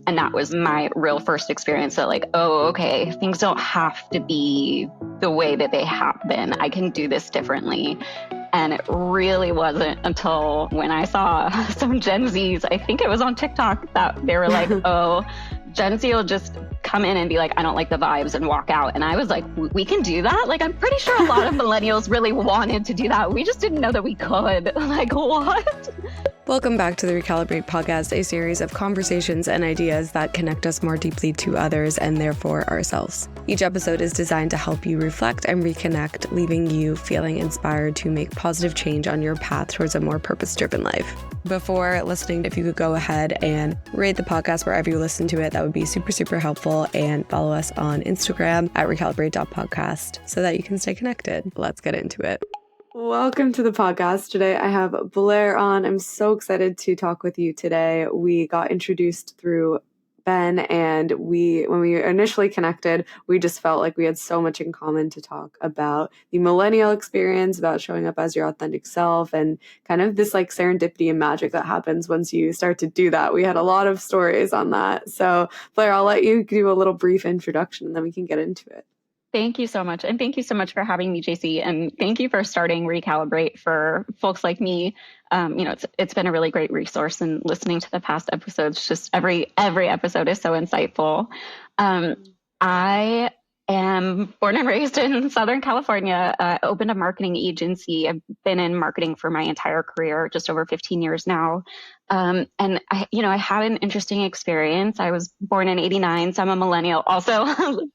And that was my real first experience that like, oh, okay, things don't have to be the way that they have been. I can do this differently. And it really wasn't until when I saw some Gen Zs, I think it was on TikTok, that they were like, oh, Gen Z will just come in and be like, I don't like the vibes and walk out. And I was like, we can do that? Like, I'm pretty sure a lot of millennials really wanted to do that. We just didn't know that we could. Like, what? Welcome back to the Recalibrate Podcast, a series of conversations and ideas that connect us more deeply to others and therefore ourselves. Each episode is designed to help you reflect and reconnect, leaving you feeling inspired to make positive change on your path towards a more purpose-driven life. Before listening, if you could go ahead and rate the podcast wherever you listen to it, that would be super, super helpful. And follow us on Instagram at recalibrate.podcast so that you can stay connected. Let's get into it. Welcome to the podcast. Today I have Blair on. I'm so excited to talk with you today. We got introduced through Ben, and when we initially connected, we just felt like we had so much in common to talk about the millennial experience, about showing up as your authentic self, and kind of this like serendipity and magic that happens once you start to do that. We had a lot of stories on that. So Blair, I'll let you do a little brief introduction and then we can get into it. Thank you so much. And thank you so much for having me, Jacey. And thank you for starting Recalibrate for folks like me. It's been a really great resource, and listening to the past episodes, just every episode is so insightful. I am born and raised in Southern California. I opened a marketing agency. I've been in marketing for my entire career, just over 15 years now. And I had an interesting experience. I was born in 89, so I'm a millennial. Also,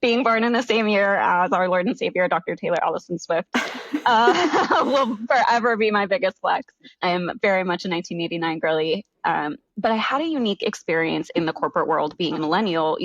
being born in the same year as our Lord and Savior, Dr. Taylor Allison Swift, will forever be my biggest flex. I am very much a 1989 girly. But I had a unique experience in the corporate world being a millennial.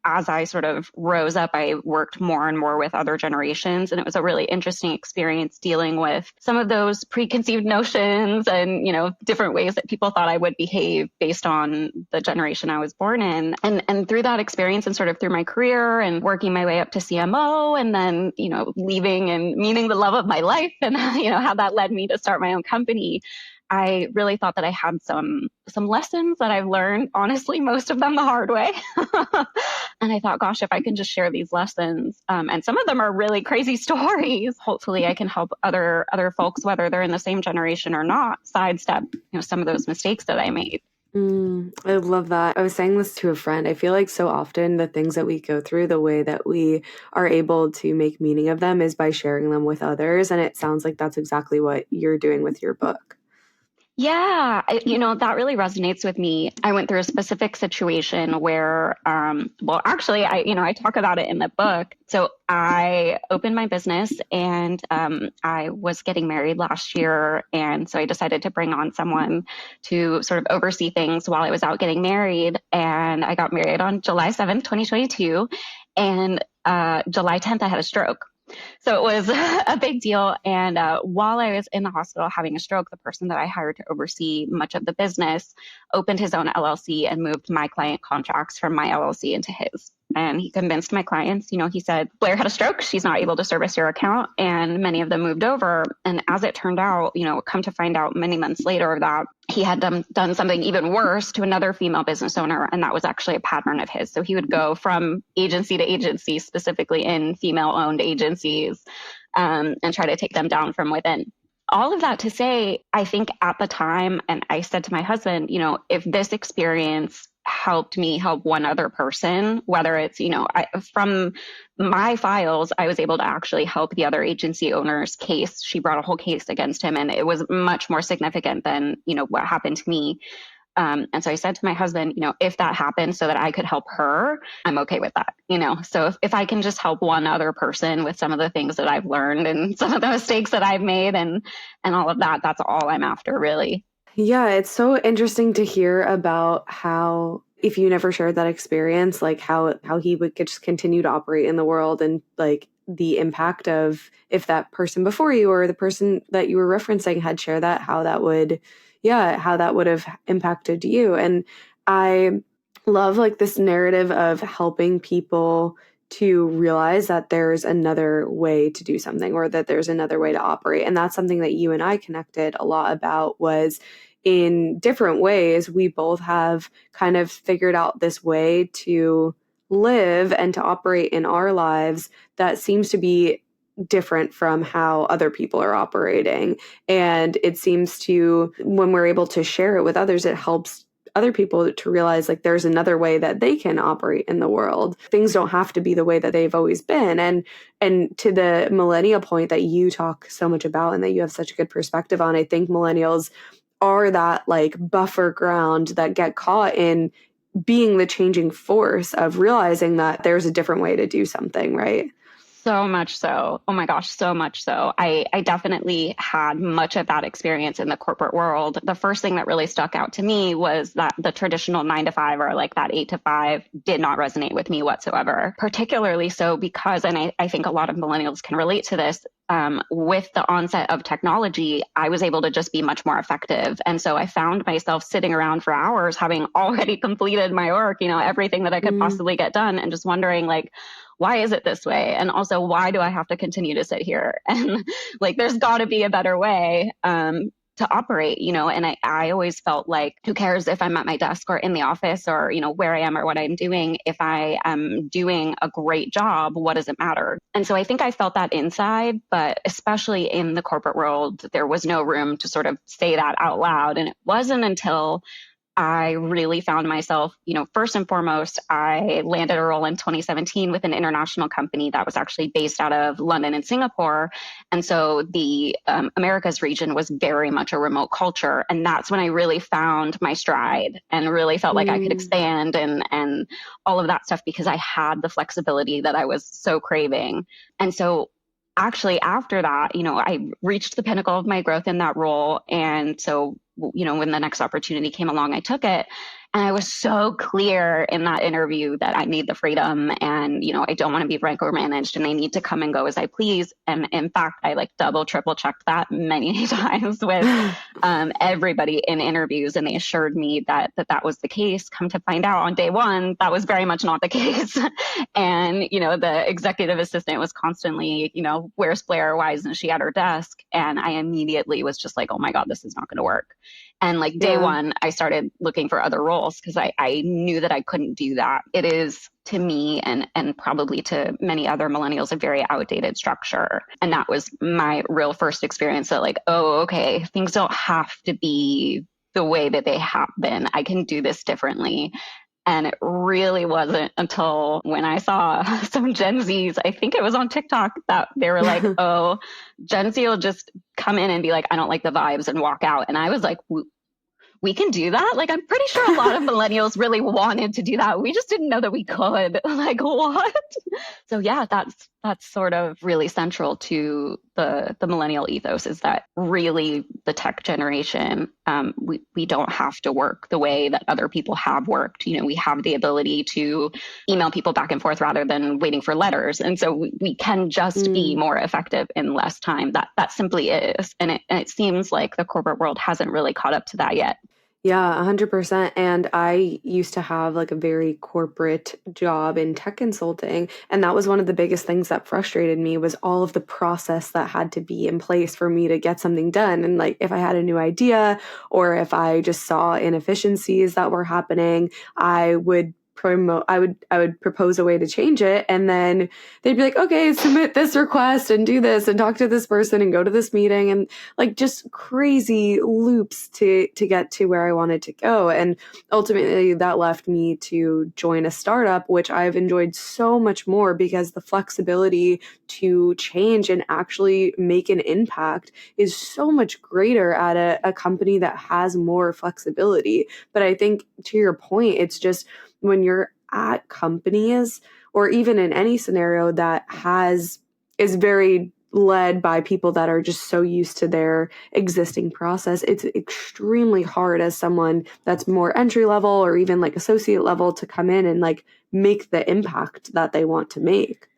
As I sort of rose up, I worked more and more with other generations. And it was a really interesting experience dealing with some of those preconceived notions and, different ways that people thought I would behave based on the generation I was born in. And through that experience and sort of through my career and working my way up to CMO and then, leaving and meeting the love of my life and, how that led me to start my own company, I really thought that I had some lessons that I've learned, honestly, most of them the hard way. And I thought, gosh, if I can just share these lessons, and some of them are really crazy stories, hopefully I can help other folks, whether they're in the same generation or not, sidestep, some of those mistakes that I made. I love that. I was saying this to a friend. I feel like so often the things that we go through, the way that we are able to make meaning of them is by sharing them with others. And it sounds like that's exactly what you're doing with your book. Yeah, that really resonates with me. I went through a specific situation where, I talk about it in the book. So I opened my business and I was getting married last year. And so I decided to bring on someone to sort of oversee things while I was out getting married. And I got married on July 7th, 2022. And July 10th, I had a stroke. So it was a big deal. And while I was in the hospital having a stroke, the person that I hired to oversee much of the business opened his own LLC and moved my client contracts from my LLC into his. And he convinced my clients, he said, Blair had a stroke. She's not able to service your account. And many of them moved over. And as it turned out, come to find out many months later that he had done something even worse to another female business owner. And that was actually a pattern of his. So he would go from agency to agency, specifically in female-owned agencies, and try to take them down from within. All of that to say, I think at the time, and I said to my husband, if this experience helped me help one other person, whether it's, from my files, I was able to actually help the other agency owner's case. She brought a whole case against him, and it was much more significant than, what happened to me. And so I said to my husband, if that happened so that I could help her, I'm okay with that, So if I can just help one other person with some of the things that I've learned and some of the mistakes that I've made and all of that, that's all I'm after, really. Yeah, it's so interesting to hear about how, if you never shared that experience, like how he would just continue to operate in the world, and like the impact of if that person before you or the person that you were referencing had shared that, how that would have impacted you. And I love like this narrative of helping people to realize that there's another way to do something, or that there's another way to operate. And that's something that you and I connected a lot about, was in different ways, we both have kind of figured out this way to live and to operate in our lives that seems to be different from how other people are operating. And it seems to, when we're able to share it with others, it helps other people to realize like there's another way that they can operate in the world. Things don't have to be the way that they've always been. And to the millennial point that you talk so much about and that you have such a good perspective on, I think millennials are that like buffer ground that get caught in being the changing force of realizing that there's a different way to do something, right? So much so. Oh my gosh, so much so. I definitely had much of that experience in the corporate world. The first thing that really stuck out to me was that the traditional 9 to 5 or like that 8 to 5 did not resonate with me whatsoever. Particularly so because, and I think a lot of millennials can relate to this, with the onset of technology, I was able to just be much more effective. And so I found myself sitting around for hours having already completed my work, everything that I could possibly get done, and just wondering like, why is it this way? And also, why do I have to continue to sit here? And like, there's got to be a better way to operate, and I always felt like, who cares if I'm at my desk or in the office or, where I am or what I'm doing? If I am doing a great job, what does it matter? And so I think I felt that inside, but especially in the corporate world, there was no room to sort of say that out loud. And it wasn't until I really found myself, first and foremost, I landed a role in 2017 with an international company that was actually based out of London and Singapore. And so the Americas region was very much a remote culture. And that's when I really found my stride and really felt like I could expand and all of that stuff because I had the flexibility that I was so craving. And so actually after that, I reached the pinnacle of my growth in that role. And so when the next opportunity came along, I took it. And I was so clear in that interview that I need the freedom and, I don't want to be micromanaged and I need to come and go as I please. And in fact, I like double, triple checked that many times with everybody in interviews. And they assured me that was the case. Come to find out on day one, that was very much not the case. And, the executive assistant was constantly, where's Blair? Why isn't she at her desk? And I immediately was just like, oh my God, this is not going to work. And like day one, I started looking for other roles because I knew that I couldn't do that. It is to me and probably to many other millennials, a very outdated structure. And that was my real first experience that like, oh, okay, things don't have to be the way that they have been. I can do this differently. And it really wasn't until when I saw some Gen Zs, I think it was on TikTok, that they were like, oh, Gen Z will just come in and be like, I don't like the vibes and walk out. And I was like, we can do that? Like, I'm pretty sure a lot of millennials really wanted to do that. We just didn't know that we could. Like, what? So yeah, that's sort of really central to the millennial ethos, is that really the tech generation, we don't have to work the way that other people have worked. We have the ability to email people back and forth rather than waiting for letters. And so we can just be more effective in less time. That simply is. And it seems like the corporate world hasn't really caught up to that yet. Yeah, 100%. And I used to have like a very corporate job in tech consulting. And that was one of the biggest things that frustrated me, was all of the process that had to be in place for me to get something done. And like, if I had a new idea or if I just saw inefficiencies that were happening, I would propose a way to change it. And then they'd be like, okay, submit this request and do this and talk to this person and go to this meeting, and like just crazy loops to get to where I wanted to go. And ultimately that left me to join a startup, which I've enjoyed so much more because the flexibility to change and actually make an impact is so much greater at a company that has more flexibility. But I think to your point, it's just when you're at companies or even in any scenario that is very led by people that are just so used to their existing process, it's extremely hard as someone that's more entry level or even like associate level to come in and like make the impact that they want to make.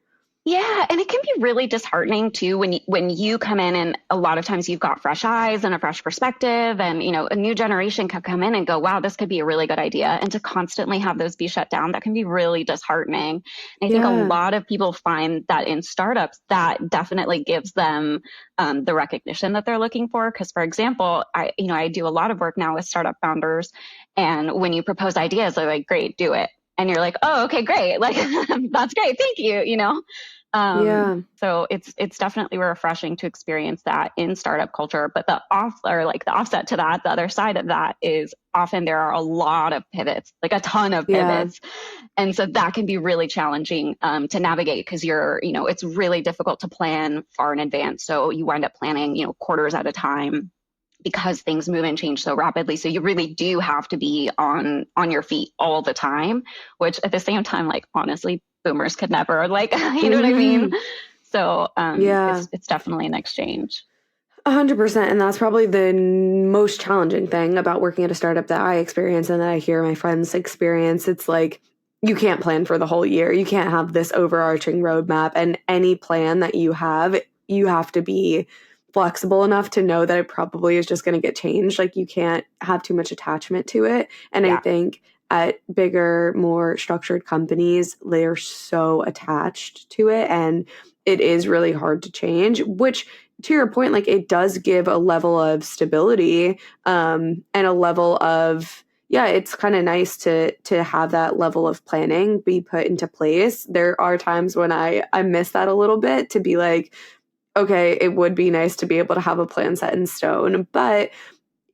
Yeah, and it can be really disheartening too when you come in and a lot of times you've got fresh eyes and a fresh perspective, and a new generation can come in and go, wow, this could be a really good idea, and to constantly have those be shut down, that can be really disheartening. And I think a lot of people find that in startups that definitely gives them the recognition that they're looking for. Because for example, I do a lot of work now with startup founders, and when you propose ideas, they're like, great, do it. And you're like, oh, okay, great. Like, that's great. Thank you. So it's definitely refreshing to experience that in startup culture. But the offset to that, the other side of that is often there are a lot of pivots, like a ton of pivots. Yeah. And so that can be really challenging to navigate because it's really difficult to plan far in advance. So you wind up planning, quarters at a time, because things move and change so rapidly. So you really do have to be on your feet all the time, which at the same time, like, honestly, boomers could never, like, you know what I mean? So it's definitely an exchange. 100%. And that's probably the most challenging thing about working at a startup that I experience and that I hear my friends experience. It's like, you can't plan for the whole year. You can't have this overarching roadmap, and any plan that you have to be flexible enough to know that it probably is just going to get changed. Like, you can't have too much attachment to it. And I think at bigger, more structured companies, they're so attached to it, and it is really hard to change, which, to your point, like, it does give a level of stability and a level of, it's kind of nice to have that level of planning be put into place. There are times when I miss that a little bit, to be like, okay, it would be nice to be able to have a plan set in stone, but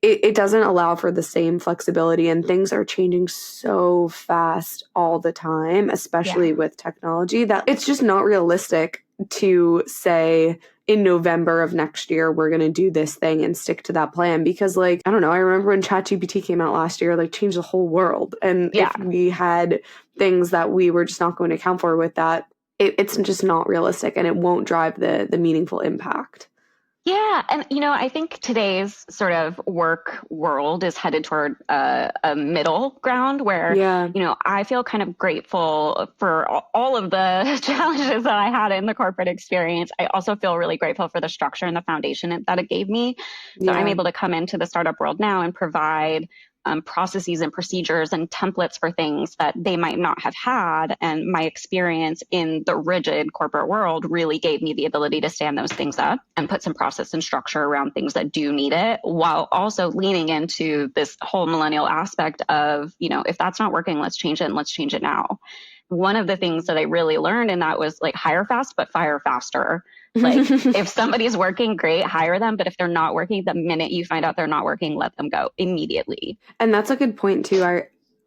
it doesn't allow for the same flexibility, and things are changing so fast all the time, especially with technology, that it's just not realistic to say in November of next year, we're going to do this thing and stick to that plan. Because, like, I don't know, I remember when ChatGPT came out last year, like, changed the whole world. And if we had things that we were just not going to account for with that, it's just not realistic, and it won't drive the meaningful impact. Yeah. And, I think today's sort of work world is headed toward a middle ground where, I feel kind of grateful for all of the challenges that I had in the corporate experience. I also feel really grateful for the structure and the foundation that it gave me. So I'm able to come into the startup world now and provide processes and procedures and templates for things that they might not have had. And my experience in the rigid corporate world really gave me the ability to stand those things up and put some process and structure around things that do need it, while also leaning into this whole millennial aspect of, if that's not working, let's change it, and let's change it now. One of the things that I really learned in that was, like, hire fast, but fire faster. Like, if somebody's working, great, hire them. But if they're not working, the minute you find out they're not working, let them go immediately. And that's a good point too.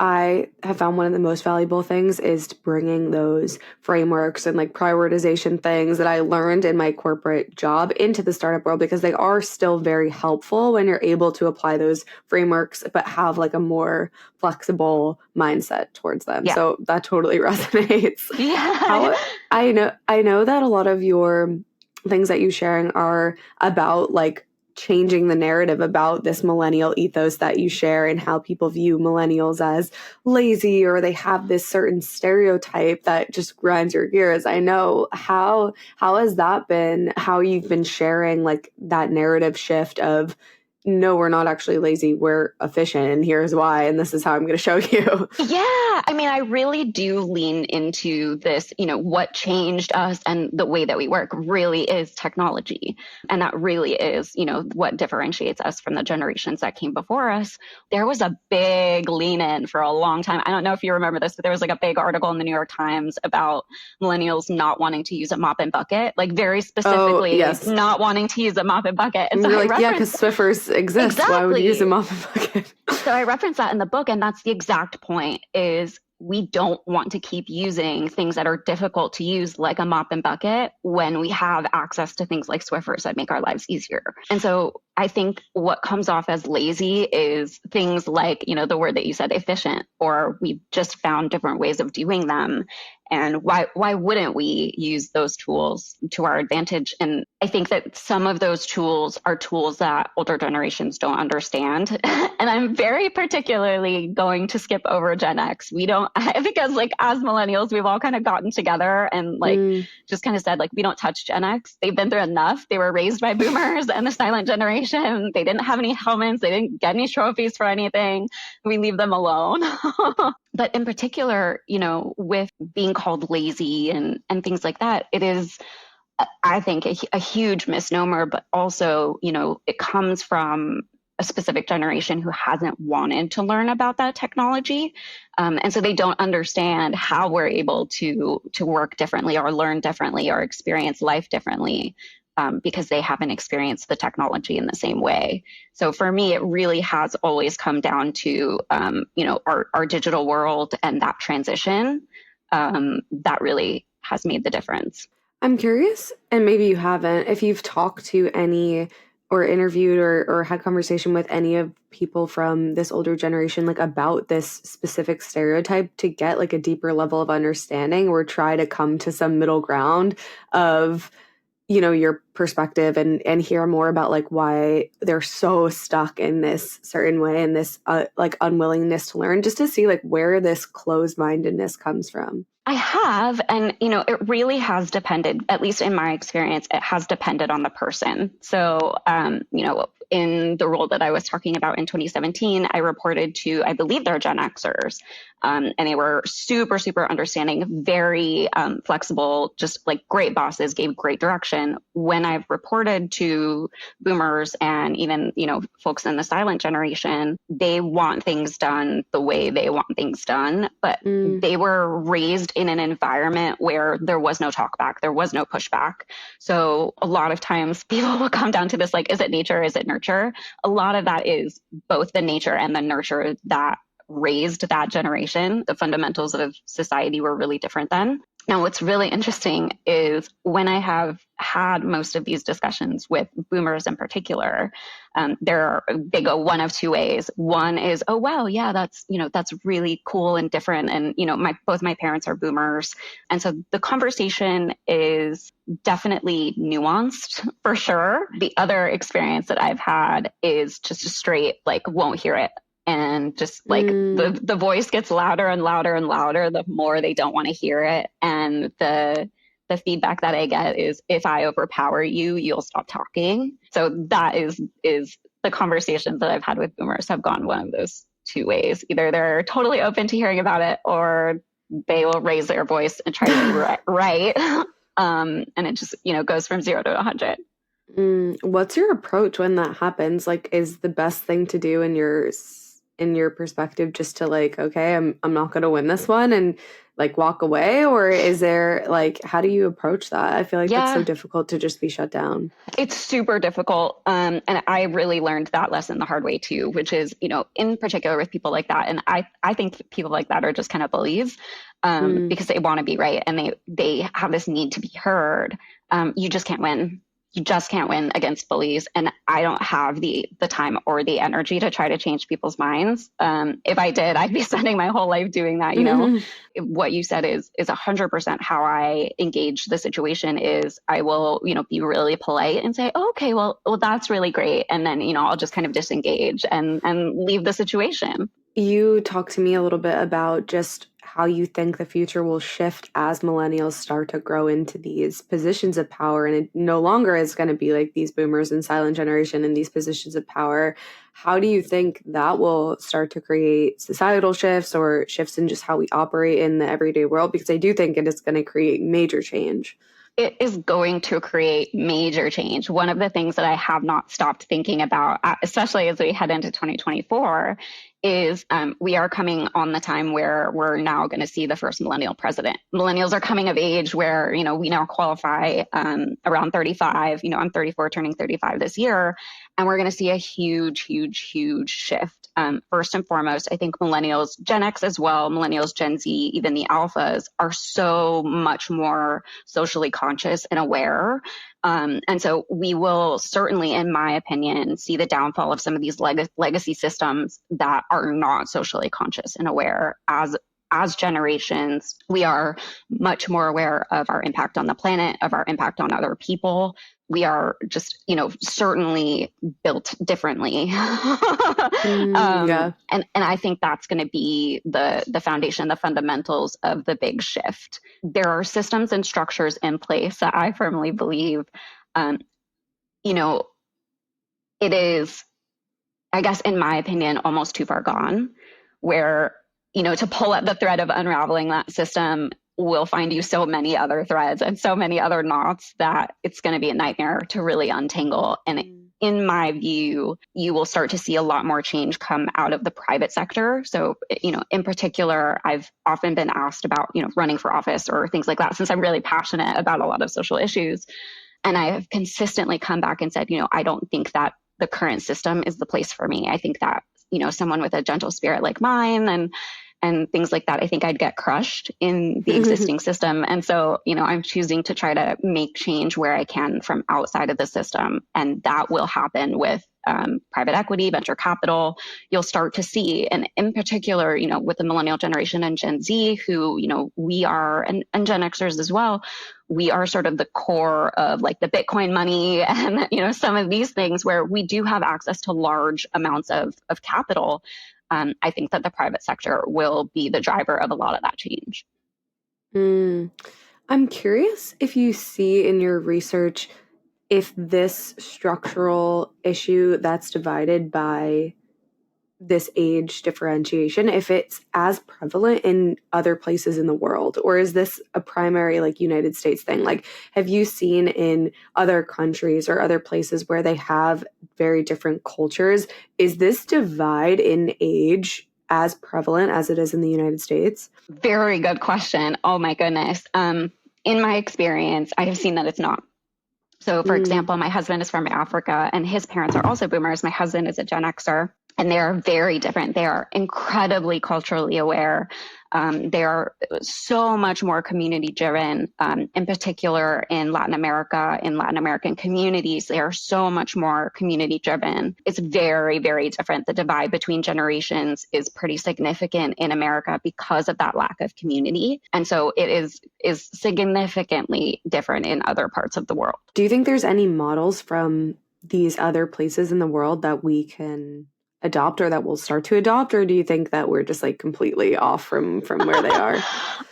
I have found one of the most valuable things is bringing those frameworks and, like, prioritization things that I learned in my corporate job into the startup world, because they are still very helpful when you're able to apply those frameworks, but have, like, a more flexible mindset towards them. Yeah. So that totally resonates. Yeah. I know that a lot of your things that you're sharing are about, like, changing the narrative about this millennial ethos that you share, and how people view millennials as lazy, or they have this certain stereotype that just grinds your gears. I know how has that been, how you've been sharing, like, that narrative shift of, no, we're not actually lazy, we're efficient, and here's why, and this is how I'm going to show you. Yeah. I mean, I really do lean into this, what changed us and the way that we work really is technology. And that really is, what differentiates us from the generations that came before us. There was a big lean in for a long time. I don't know if you remember this, but there was, like, a big article in the New York Times about millennials not wanting to use a mop and bucket, like, very specifically not wanting to use a mop and bucket. And so you're like, because Swiffers exist. Exactly. Why would you use a mop and bucket? So I reference that in the book, and that's the exact point, is we don't want to keep using things that are difficult to use, like a mop and bucket, when we have access to things like Swiffers that make our lives easier. And so I think what comes off as lazy is things like, the word that you said, efficient, or we've just found different ways of doing them. And why wouldn't we use those tools to our advantage? And I think that some of those tools are tools that older generations don't understand. And I'm very particularly going to skip over Gen X. Because as millennials, we've all kind of gotten together and just kind of said, we don't touch Gen X. They've been through enough. They were raised by boomers and the silent generation. They didn't have any helmets. They didn't get any trophies for anything. We leave them alone. But in particular, with being called lazy and things like that, it is, I think, a huge misnomer, but also, it comes from a specific generation who hasn't wanted to learn about that technology. And so they don't understand how we're able to work differently or learn differently or experience life differently. Because they haven't experienced the technology in the same way. So for me, it really has always come down to, our digital world and that transition that really has made the difference. I'm curious, and maybe you haven't, if you've talked to any or interviewed or had conversation with any of people from this older generation, about this specific stereotype to get a deeper level of understanding or try to come to some middle ground of your perspective and hear more about why they're so stuck in this certain way and this unwillingness to learn, just to see where this closed-mindedness comes from. I have, and it really has depended, at least in my experience, it has depended on the person. So, in the role that I was talking about in 2017, I reported to, I believe they're Gen Xers, and they were super, super understanding, very flexible, just great bosses, gave great direction. When I've reported to boomers and even, folks in the silent generation, they want things done the way they want things done, but they were raised in an environment where there was no talk back, there was no pushback. So a lot of times people will come down to this, is it nature, is it nurture? A lot of that is both the nature and the nurture that raised that generation. The fundamentals of society were really different then. Now, what's really interesting is when I have had most of these discussions with boomers in particular, they go one of two ways. One is, oh, wow, yeah, that's really cool and different. And, both my parents are boomers. And so the conversation is definitely nuanced for sure. The other experience that I've had is just a straight, won't hear it. And just the voice gets louder and louder and louder the more they don't want to hear it. And the feedback that I get is, if I overpower you, you'll stop talking. So that is the conversations that I've had with boomers have gone one of those two ways. Either they're totally open to hearing about it, or they will raise their voice and try to be right. And it just, goes from 0 to 100. What's your approach when that happens? Is the best thing to do in your perspective just to okay, I'm not going to win this one and walk away? Or is there how do you approach that? I feel it's so difficult to just be shut down. It's super difficult. And I really learned that lesson the hard way too, which is, in particular with people like that. And I think people like that are just kind of bullies because they want to be right. And they have this need to be heard. You just can't win. You just can't win against bullies. And I don't have the time or the energy to try to change people's minds. If I did, I'd be spending my whole life doing that. What you said is 100% how I engage the situation. Is I will, be really polite and say, oh, okay, well, that's really great. And then, I'll just kind of disengage and leave the situation. You talked to me a little bit about just how you think the future will shift as millennials start to grow into these positions of power. And it no longer is going to be these boomers and silent generation in these positions of power. How do you think that will start to create societal shifts or shifts in just how we operate in the everyday world? Because I do think it is going to create major change. It is going to create major change. One of the things that I have not stopped thinking about, especially as we head into 2024, is we are coming on the time where we're now going to see the first millennial president. Millennials are coming of age where, we now qualify around 35. I'm 34, turning 35 this year. And we're going to see a huge, huge, huge shift. First and foremost, I think millennials, Gen X as well, millennials, Gen Z, even the alphas are so much more socially conscious and aware. And so we will certainly, in my opinion, see the downfall of some of these legacy systems that are not socially conscious and aware. As generations, we are much more aware of our impact on the planet, of our impact on other people. We are just, certainly built differently. Yeah. And I think that's going to be the foundation, the fundamentals of the big shift. There are systems and structures in place that I firmly believe, it is, I guess, in my opinion, almost too far gone, where to pull at the thread of unraveling that system will find you so many other threads and so many other knots that it's going to be a nightmare to really untangle. And in my view, you will start to see a lot more change come out of the private sector. So, in particular, I've often been asked about, running for office or things like that, since I'm really passionate about a lot of social issues. And I have consistently come back and said, I don't think that the current system is the place for me. I think that, someone with a gentle spirit like mine and things like that, I think I'd get crushed in the existing system. And so, I'm choosing to try to make change where I can from outside of the system. And that will happen with private equity, venture capital. You'll start to see, and in particular, with the millennial generation and Gen Z, who, we are, and Gen Xers as well, we are sort of the core of like the Bitcoin money and, some of these things where we do have access to large amounts of capital. I think that the private sector will be the driver of a lot of that change. I'm curious if you see in your research if this structural issue that's divided by this age differentiation, if it's as prevalent in other places in the world, or is this a primary like United States thing? Like, have you seen in other countries or other places where they have very different cultures, is this divide in age as prevalent as it is in the United States? Very good question. Oh my goodness. In my experience, I have seen that it's not. So for example, my husband is from Africa and his parents are also boomers. My husband is a Gen Xer. And they are very different. They are incredibly culturally aware. They are so much more community driven, in particular in Latin America, in Latin American communities. They are so much more community driven. It's very, very different. The divide between generations is pretty significant in America because of that lack of community. And so it is significantly different in other parts of the world. Do you think there's any models from these other places in the world that we can adopt or that we'll start to adopt, or do you think that we're just like completely off from where they are?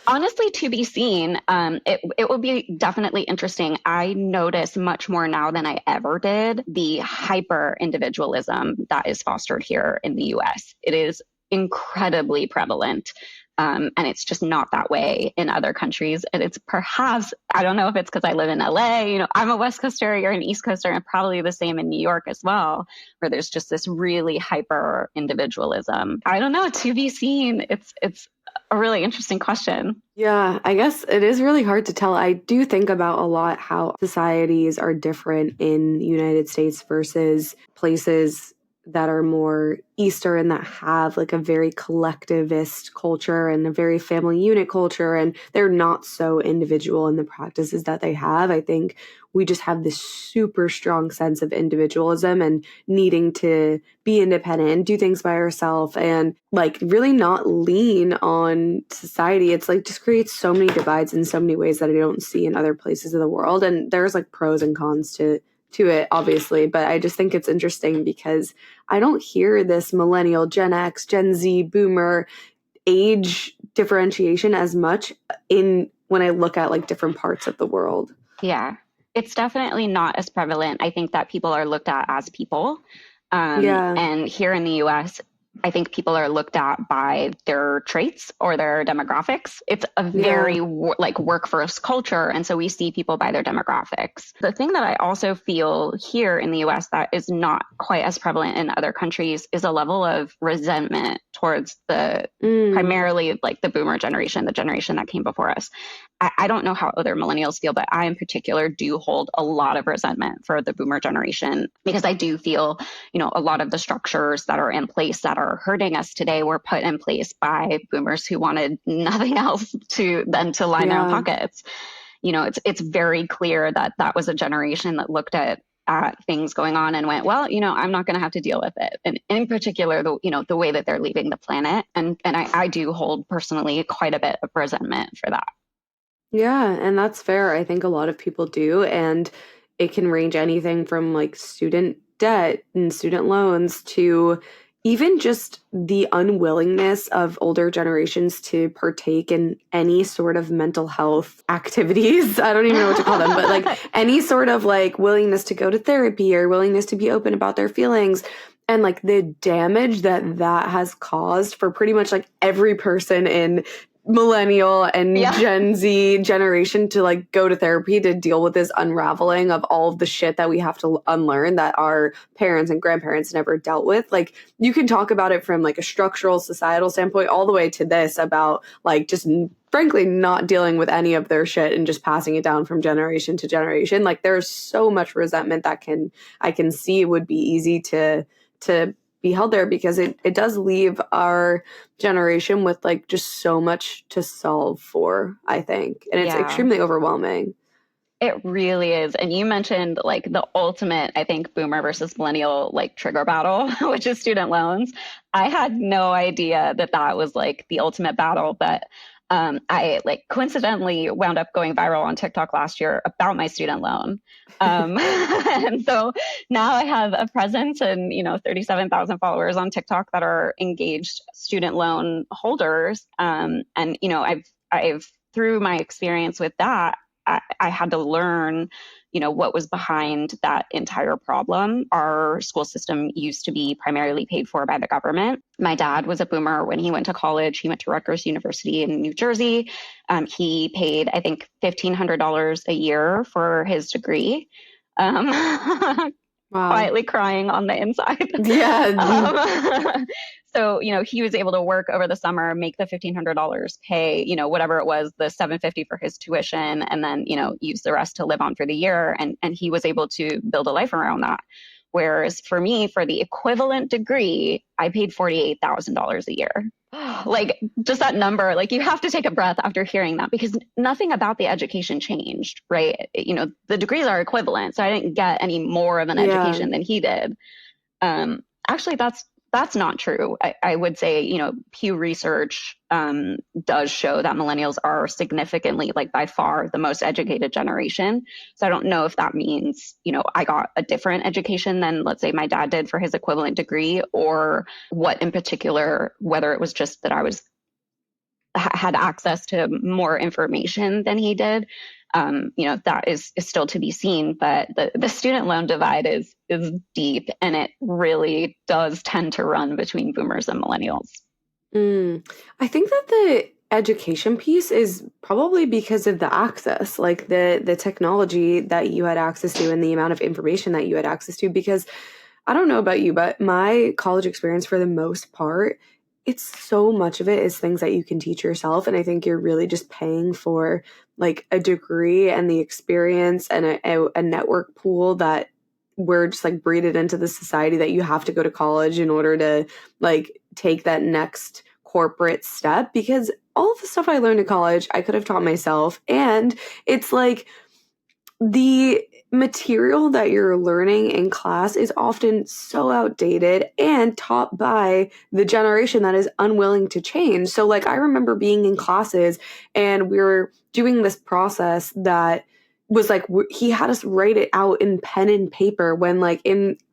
Honestly, to be seen. It will be definitely interesting. I notice much more now than I ever did the hyper individualism that is fostered here in the US. It is incredibly prevalent. And it's just not that way in other countries. And it's perhaps, I don't know if it's because I live in LA, I'm a West Coaster, you're an East Coaster, and probably the same in New York as well, where there's just this really hyper individualism. I don't know, to be seen. It's a really interesting question. Yeah, I guess it is really hard to tell. I do think about a lot how societies are different in the United States versus places that are more Eastern, that have like a very collectivist culture and a very family unit culture, and they're not so individual in the practices that they have. I think we just have this super strong sense of individualism and needing to be independent and do things by ourselves and like really not lean on society. It's like just creates so many divides in so many ways that I don't see in other places of the world. And there's like pros and cons to it, obviously, but I just think it's interesting because I don't hear this millennial, Gen X, Gen Z, boomer age differentiation as much in when I look at like different parts of the world. Yeah, it's definitely not as prevalent. I think that people are looked at as people. And here in the US, I think people are looked at by their traits or their demographics. It's a very like work first culture. And so we see people by their demographics. The thing that I also feel here in the US that is not quite as prevalent in other countries is a level of resentment towards the primarily like the boomer generation, the generation that came before us. I don't know how other millennials feel, but I in particular do hold a lot of resentment for the boomer generation because I do feel, a lot of the structures that are in place that are are hurting us today were put in place by boomers who wanted nothing else than to line their own pockets. It's very clear that that was a generation that looked at things going on and went, well, I'm not going to have to deal with it. And in particular, the way that they're leaving the planet. And I do hold personally quite a bit of resentment for that. Yeah, and that's fair. I think a lot of people do. And it can range anything from like student debt and student loans to even just the unwillingness of older generations to partake in any sort of mental health activities. I don't even know what to call them, but like any sort of like willingness to go to therapy or willingness to be open about their feelings. And like the damage that has caused for pretty much like every person in Millennial and Gen Z generation to like go to therapy to deal with this unraveling of all of the shit that we have to unlearn that our parents and grandparents never dealt with. Like you can talk about it from like a structural societal standpoint all the way to this about like just frankly not dealing with any of their shit and just passing it down from generation to generation. Like there's so much resentment that I can see would be easy to be held there, because it does leave our generation with like just so much to solve for, I think. And it's extremely overwhelming. It really is. And you mentioned like the ultimate, I think, boomer versus millennial like trigger battle, which is student loans. I had no idea that was like the ultimate battle, but I like coincidentally wound up going viral on TikTok last year about my student loan. And so now I have a presence and, 37,000 followers on TikTok that are engaged student loan holders. And, I've through my experience with that, I had to learn, what was behind that entire problem. Our school system used to be primarily paid for by the government. My dad was a boomer when he went to college. He went to Rutgers University in New Jersey. He paid, I think, $1,500 a year for his degree. Wow. Quietly crying on the inside. Yeah. So, he was able to work over the summer, make the $1,500, pay, whatever it was, the $750 for his tuition, and then, use the rest to live on for the year. And he was able to build a life around that. Whereas for me, for the equivalent degree, I paid $48,000 a year. Like just that number, like you have to take a breath after hearing that, because nothing about the education changed, right? The degrees are equivalent. So I didn't get any more of an education than he did. Actually, that's not true. I would say, Pew Research does show that millennials are significantly, like by far, the most educated generation. So I don't know if that means, I got a different education than, let's say, my dad did for his equivalent degree, or what in particular, whether it was just that I had access to more information than he did. That is still to be seen, but the student loan divide is deep, and it really does tend to run between boomers and millennials. I think that the education piece is probably because of the access, like the technology that you had access to and the amount of information that you had access to, because I don't know about you, but my college experience for the most part, it's so much of it is things that you can teach yourself. And I think you're really just paying for like a degree and the experience and a network pool that we're just like breeded into the society that you have to go to college in order to like take that next corporate step. Because all of the stuff I learned in college, I could have taught myself. And it's like the material that you're learning in class is often so outdated and taught by the generation that is unwilling to change. So like I remember being in classes and we were doing this process that was like, he had us write it out in pen and paper when like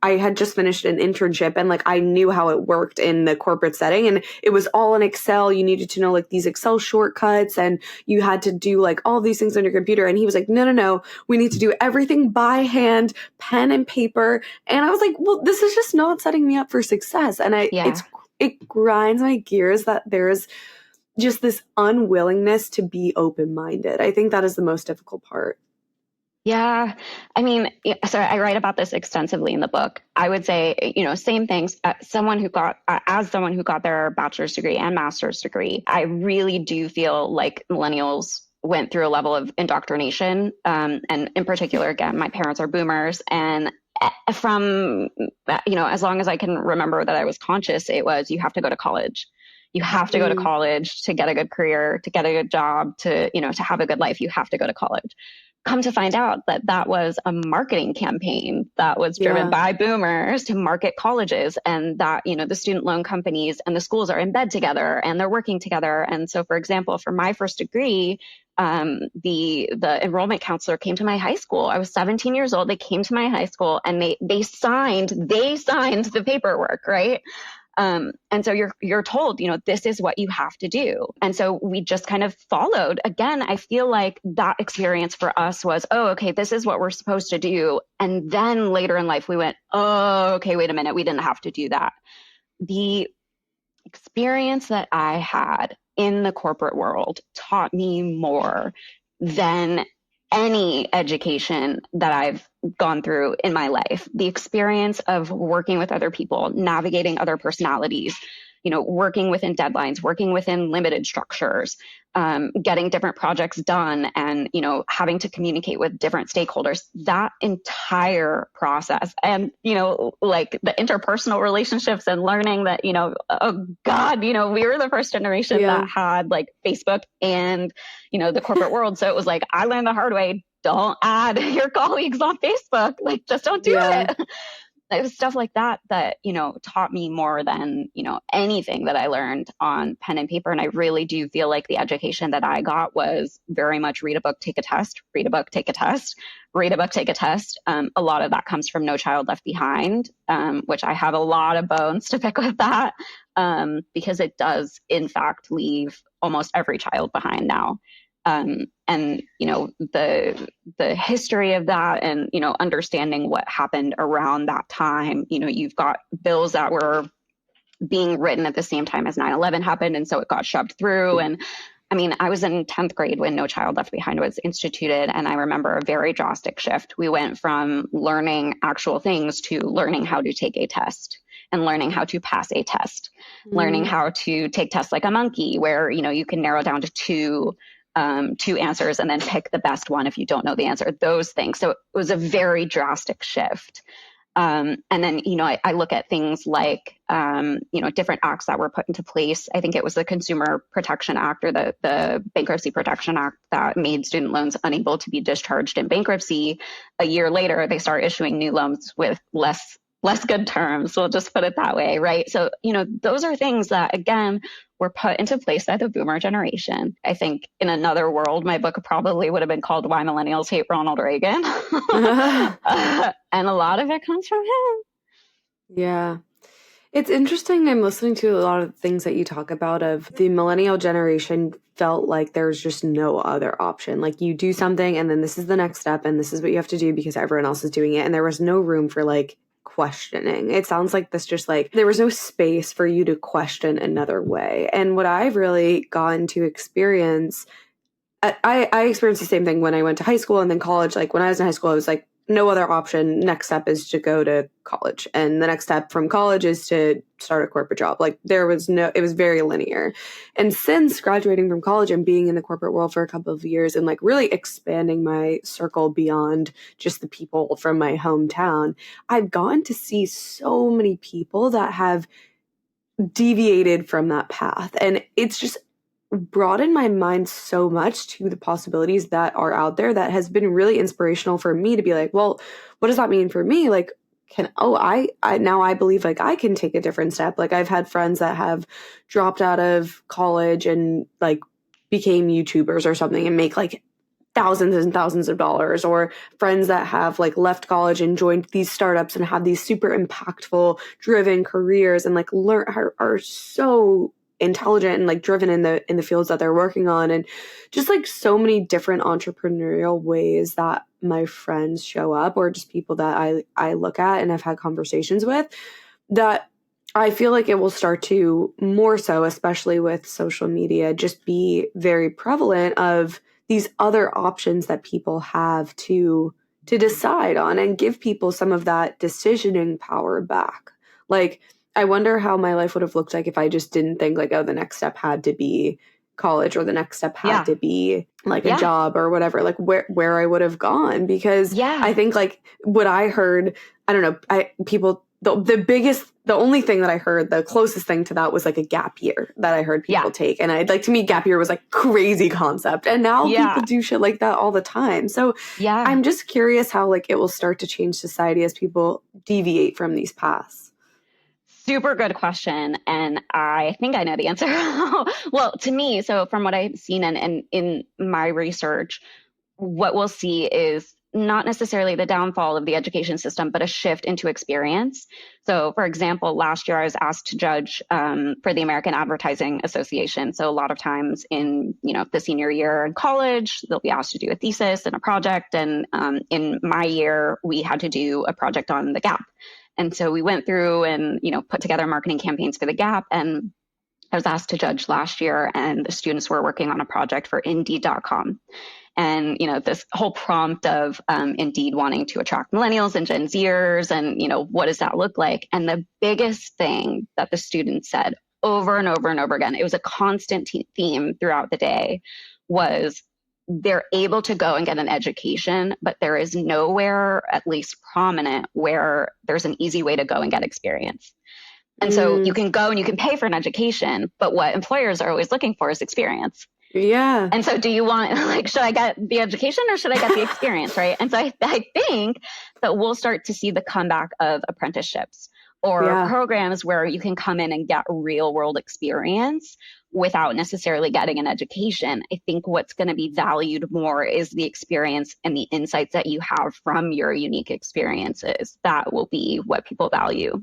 I had just finished an internship and like I knew how it worked in the corporate setting, and it was all in Excel. You needed to know like these Excel shortcuts and you had to do like all these things on your computer. And he was like, no, we need to do everything by hand, pen and paper. And I was like, well, this is just not setting me up for success. And it grinds my gears that there's just this unwillingness to be open-minded. I think that is the most difficult part. Yeah. I mean, so I write about this extensively in the book. I would say, same things. As someone who got their bachelor's degree and master's degree, I really do feel like millennials went through a level of indoctrination. And in particular, again, my parents are boomers, and from, as long as I can remember that I was conscious, it was, you have to go to college. You have to go to college to get a good career, to get a good job, to have a good life. You have to go to college. Come to find out that was a marketing campaign that was driven by boomers to market colleges, and that, the student loan companies and the schools are in bed together and they're working together. And so, for example, for my first degree, the enrollment counselor came to my high school. I was 17 years old. They came to my high school and they signed the paperwork, right? And so you're told, this is what you have to do. And so we just kind of followed. Again, I feel like that experience for us was, oh, okay, this is what we're supposed to do. And then later in life, we went, oh, okay, wait a minute. We didn't have to do that. The experience that I had in the corporate world taught me more than any education that I've gone through in my life. The experience of working with other people, navigating other personalities, working within deadlines, working within limited structures, getting different projects done, and, having to communicate with different stakeholders, that entire process. And, like the interpersonal relationships and learning that, oh God, we were the first generation that had like Facebook and, the corporate world. So it was like, I learned the hard way. Don't add your colleagues on Facebook. Like, just don't do it. It was stuff like that, taught me more than, anything that I learned on pen and paper. And I really do feel like the education that I got was very much read a book, take a test, read a book, take a test, read a book, take a test. A lot of that comes from No Child Left Behind, which I have a lot of bones to pick with that, because it does, in fact, leave almost every child behind now. And, the history of that and, understanding what happened around that time, you've got bills that were being written at the same time as 9/11 happened. And so it got shoved through. And I mean, I was in 10th grade when No Child Left Behind was instituted. And I remember a very drastic shift. We went from learning actual things to learning how to take a test and learning how to pass a test, learning how to take tests like a monkey, where, you can narrow down to two answers and then pick the best one if you don't know the answer, those things. So it was a very drastic shift. And then, I look at things like, different acts that were put into place. I think it was the Consumer Protection Act or the Bankruptcy Protection Act that made student loans unable to be discharged in bankruptcy. A year later, they start issuing new loans with less good terms. We'll just put it that way, right? So, those are things that, again, were put into place by the boomer generation. I think in another world, my book probably would have been called Why Millennials Hate Ronald Reagan. And a lot of it comes from him. Yeah. It's interesting. I'm listening to a lot of things that you talk about of the millennial generation felt like there's just no other option. Like, you do something and then this is the next step and this is what you have to do because everyone else is doing it. And there was no room for like questioning. It sounds like this, just like there was no space for you to question another way. And what I've really gotten to experience, I experienced the same thing when I went to high school and then college. Like, when I was in high school, I was like, no other option. Next step is to go to college. And the next step from college is to start a corporate job. Like, it was very linear. And since graduating from college and being in the corporate world for a couple of years and like really expanding my circle beyond just the people from my hometown, I've gotten to see so many people that have deviated from that path. And it's just broadened my mind so much to the possibilities that are out there, that has been really inspirational for me to be like, well, what does that mean for me? Like, I believe like I can take a different step. Like, I've had friends that have dropped out of college and like became YouTubers or something and make like thousands and thousands of dollars, or friends that have like left college and joined these startups and have these super impactful, driven careers and like are so intelligent and like driven in the fields that they're working on, and just like so many different entrepreneurial ways that my friends show up, or just people that I look at and I've had conversations with, that I feel like it will start to more so, especially with social media, just be very prevalent of these other options that people have to decide on, and give people some of that decisioning power back. Like, I wonder how my life would have looked like if I just didn't think like, oh, the next step had to be college, or the next step had to be like a job or whatever, like where I would have gone. Because I think like what I heard I don't know, the only thing that I heard, the closest thing to that was like a gap year that I heard people take. And I'd like, to me, gap year was like crazy concept. And now people do shit like that all the time. So I'm just curious how like it will start to change society as people deviate from these paths. Super good question. And I think I know the answer. Well, to me, so from what I've seen and in my research, what we'll see is not necessarily the downfall of the education system, but a shift into experience. So for example, last year I was asked to judge for the American Advertising Association. So a lot of times in, the senior year in college, they'll be asked to do a thesis and a project. And in my year, we had to do a project on the Gap. And so we went through and, put together marketing campaigns for the Gap. And I was asked to judge last year, and the students were working on a project for Indeed.com. And, this whole prompt of Indeed wanting to attract millennials and Gen Zers and, what does that look like? And the biggest thing that the students said over and over and over again, it was a constant theme throughout the day, was they're able to go and get an education, but there is nowhere, at least prominent, where there's an easy way to go and get experience. And so you can go and you can pay for an education, but what employers are always looking for is experience. Yeah. And so do you want, should I get the education or should I get the experience, right? And so I think that we'll start to see the comeback of apprenticeships or programs where you can come in and get real world experience without necessarily getting an education. I think what's going to be valued more is the experience and the insights that you have from your unique experiences. That will be what people value.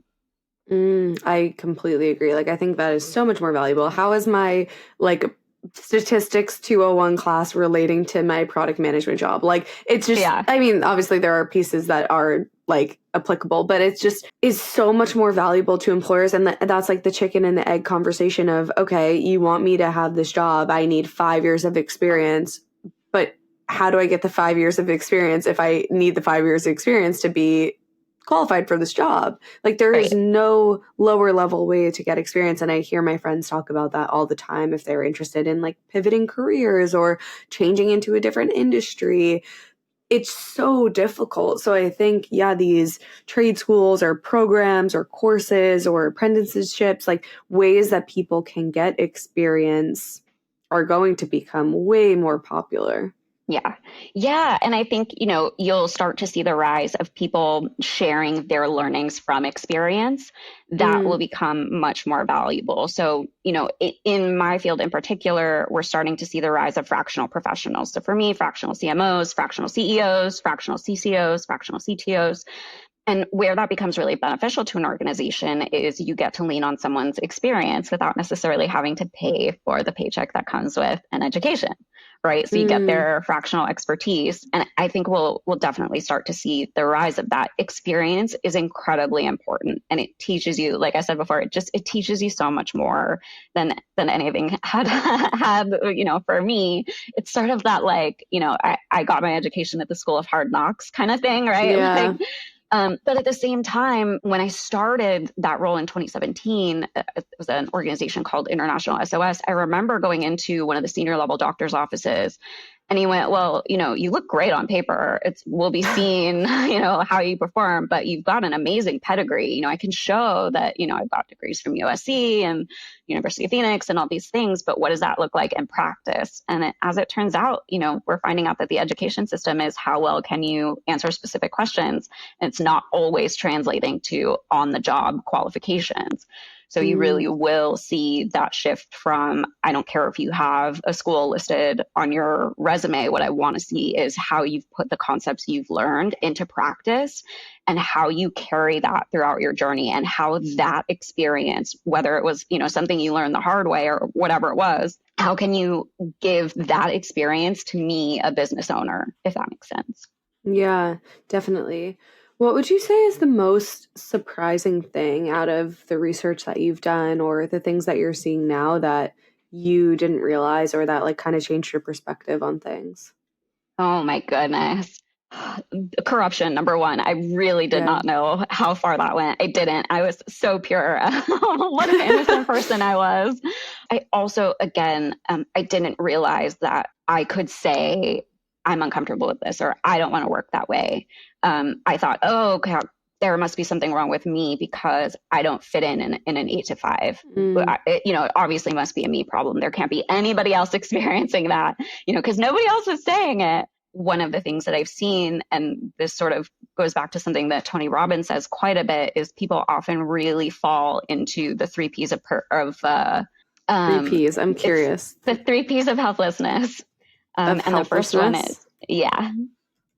I completely agree. I think that is so much more valuable. How is my statistics 201 class relating to my product management job? It's just, I mean, obviously there are pieces that are applicable, but it's so much more valuable to employers. And that's the chicken and the egg conversation of, okay, you want me to have this job. I need 5 years of experience, but how do I get the 5 years of experience if I need the 5 years of experience to be qualified for this job? There is no lower level way to get experience. And I hear my friends talk about that all the time if they're interested in pivoting careers or changing into a different industry. It's so difficult. So I think, these trade schools or programs or courses or apprenticeships, ways that people can get experience are going to become way more popular. Yeah. And I think, you'll start to see the rise of people sharing their learnings from experience that will become much more valuable. So, in my field in particular, we're starting to see the rise of fractional professionals. So for me, fractional CMOs, fractional CEOs, fractional CCOs, fractional CTOs. And where that becomes really beneficial to an organization is you get to lean on someone's experience without necessarily having to pay for the paycheck that comes with an education, right? So you get their fractional expertise. And I think we'll definitely start to see the rise of that. Experience is incredibly important. And it teaches you, like I said before, it teaches you so much more than anything had, for me. It's sort of that I got my education at the School of Hard Knocks kind of thing, right? Yeah. But at the same time, when I started that role in 2017, it was an organization called International SOS. I remember going into one of the senior level doctor's offices, and he went, well, you look great on paper. We'll be seeing, how you perform, but you've got an amazing pedigree. I can show that, I've got degrees from USC and University of Phoenix and all these things, but what does that look like in practice? And as it turns out, we're finding out that the education system is how well can you answer specific questions? And it's not always translating to on the job qualifications. So you really will see that shift from, I don't care if you have a school listed on your resume. What I want to see is how you've put the concepts you've learned into practice and how you carry that throughout your journey and how that experience, whether it was, something you learned the hard way or whatever it was, how can you give that experience to me, a business owner, if that makes sense? Yeah, definitely. What would you say is the most surprising thing out of the research that you've done or the things that you're seeing now that you didn't realize or that kind of changed your perspective on things? Oh my goodness. Corruption, number one. I really did not know how far that went. I didn't. I was so pure. What an innocent person I was. I also, again, I didn't realize that I could say, I'm uncomfortable with this, or I don't want to work that way. I thought, oh, okay, there must be something wrong with me because I don't fit in an 8 to 5. It obviously must be a me problem. There can't be anybody else experiencing that, because nobody else is saying it. One of the things that I've seen, and this sort of goes back to something that Tony Robbins says quite a bit, is people often really fall into the 3 Ps of 3 Ps. I'm curious. The 3 Ps of helplessness. And the first one is,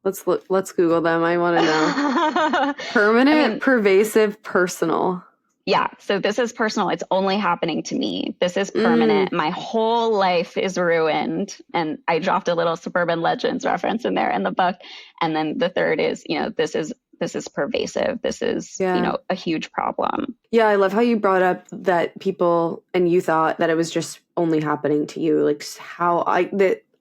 Let's Google them. I want to know. Permanent, pervasive, personal. Yeah. So this is personal. It's only happening to me. This is permanent. My whole life is ruined. And I dropped a little Suburban Legends reference in there in the book. And then the third is, this is pervasive. This is, a huge problem. Yeah. I love how you brought up that people, and you thought that it was just only happening to you. Like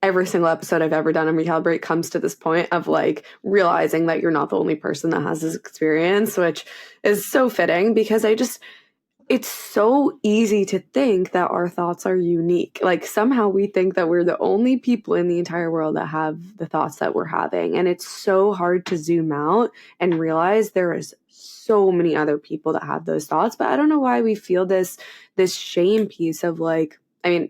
every single episode I've ever done on Recalibrate comes to this point of like realizing that you're not the only person that has this experience, which is so fitting because it's so easy to think that our thoughts are unique. Like somehow we think that we're the only people in the entire world that have the thoughts that we're having. And it's so hard to zoom out and realize there is so many other people that have those thoughts. But I don't know why we feel this shame piece of like, I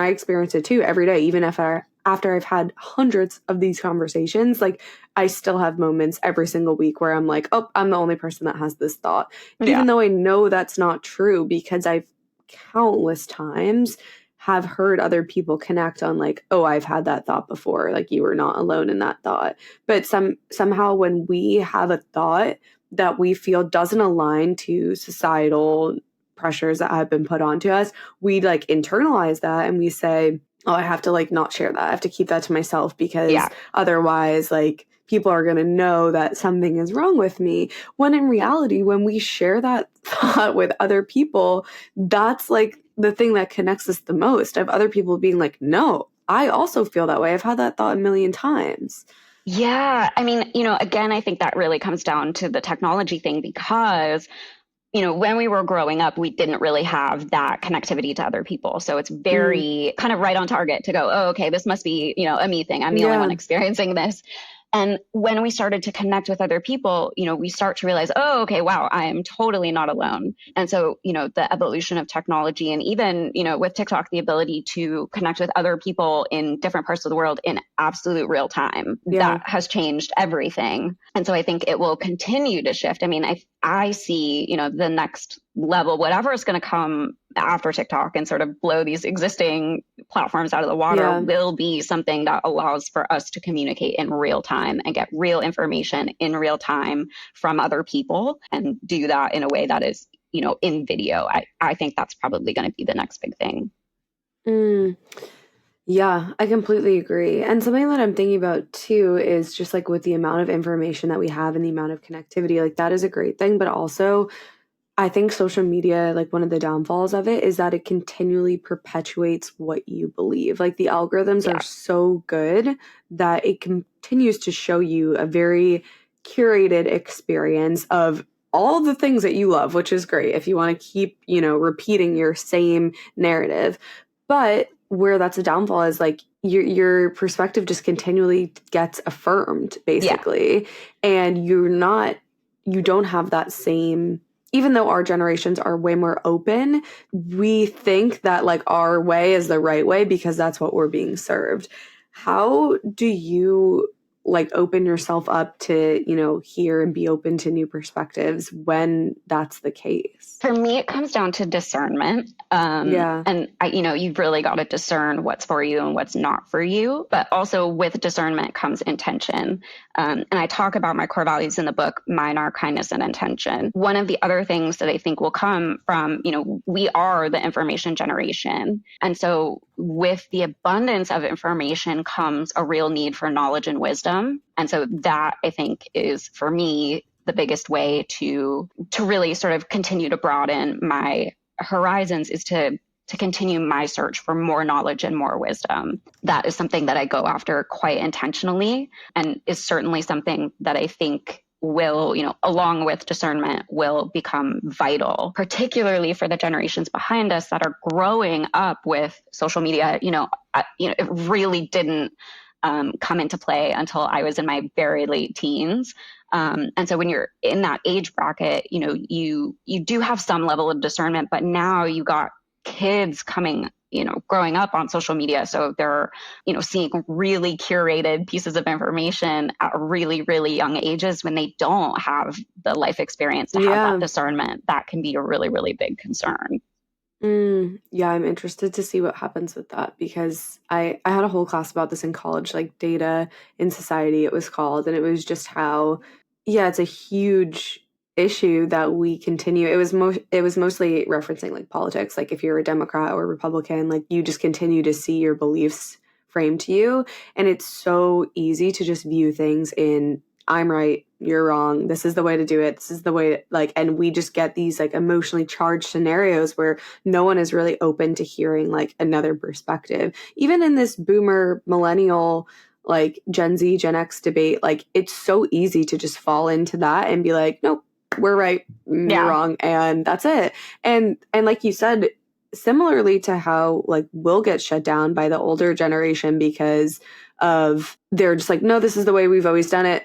experience it too every day, even after I've had hundreds of these conversations. Like I still have moments every single week where I'm like, oh, I'm the only person that has this thought, even though I know that's not true, because I've countless times have heard other people connect on like, oh, I've had that thought before. Like you were not alone in that thought. But somehow when we have a thought that we feel doesn't align to societal pressures that have been put onto us, we like internalize that and we say, oh, I have to like not share that. I have to keep that to myself because otherwise like people are going to know that something is wrong with me. When in reality, when we share that thought with other people, that's like the thing that connects us the most, of other people being like, no, I also feel that way. I've had that thought a million times. Yeah. Again, I think that really comes down to the technology thing because when we were growing up, we didn't really have that connectivity to other people. So it's very kind of right on target to go, oh, okay, this must be, a me thing. I'm the only one experiencing this. And when we started to connect with other people, we start to realize, oh, okay, wow, I am totally not alone. And so, the evolution of technology and even, with TikTok, the ability to connect with other people in different parts of the world in absolute real time, that has changed everything. And so I think it will continue to shift. I see, the next level, whatever is going to come after TikTok and sort of blow these existing platforms out of the water will be something that allows for us to communicate in real time and get real information in real time from other people and do that in a way that is, in video. I think that's probably going to be the next big thing. Yeah, I completely agree. And something that I'm thinking about too is just like with the amount of information that we have and the amount of connectivity, like that is a great thing. But also I think social media, like one of the downfalls of it is that it continually perpetuates what you believe. Like the algorithms are so good that it continues to show you a very curated experience of all the things that you love, which is great if you want to keep, repeating your same narrative. But where that's a downfall is like your perspective just continually gets affirmed, basically. And you don't have that same, even though our generations are way more open, we think that like our way is the right way because that's what we're being served. How do you like open yourself up to, hear and be open to new perspectives when that's the case? For me, it comes down to discernment. And you've really got to discern what's for you and what's not for you. But also with discernment comes intention. And I talk about my core values in the book. Mine are kindness and intention. One of the other things that I think will come from, we are the information generation. And so with the abundance of information comes a real need for knowledge and wisdom. And so that, I think, is for me the biggest way to really sort of continue to broaden my horizons is to continue my search for more knowledge and more wisdom. That is something that I go after quite intentionally and is certainly something that I think will, along with discernment, will become vital, particularly for the generations behind us that are growing up with social media. It really didn't come into play until I was in my very late teens. And so when you're in that age bracket, you do have some level of discernment, but now you got kids coming, growing up on social media. So they're, seeing really curated pieces of information at really, really young ages when they don't have the life experience to have that discernment. That can be a really, really big concern. Yeah, I'm interested to see what happens with that, because I had a whole class about this in college, like data in society, it was called. And it was just how, it's a huge issue that we continue. It was mostly referencing like politics. Like if you're a Democrat or Republican, like you just continue to see your beliefs framed to you. And it's so easy to just view things in, I'm right, you're wrong, this is the way to do it, this is the way to, and we just get these like emotionally charged scenarios where no one is really open to hearing like another perspective. Even in this boomer, millennial, like Gen Z, Gen X debate, like it's so easy to just fall into that and be like, nope, we're right, you're wrong, and that's it. And like you said, similarly to how like we'll get shut down by the older generation because of they're just like, no, this is the way we've always done it,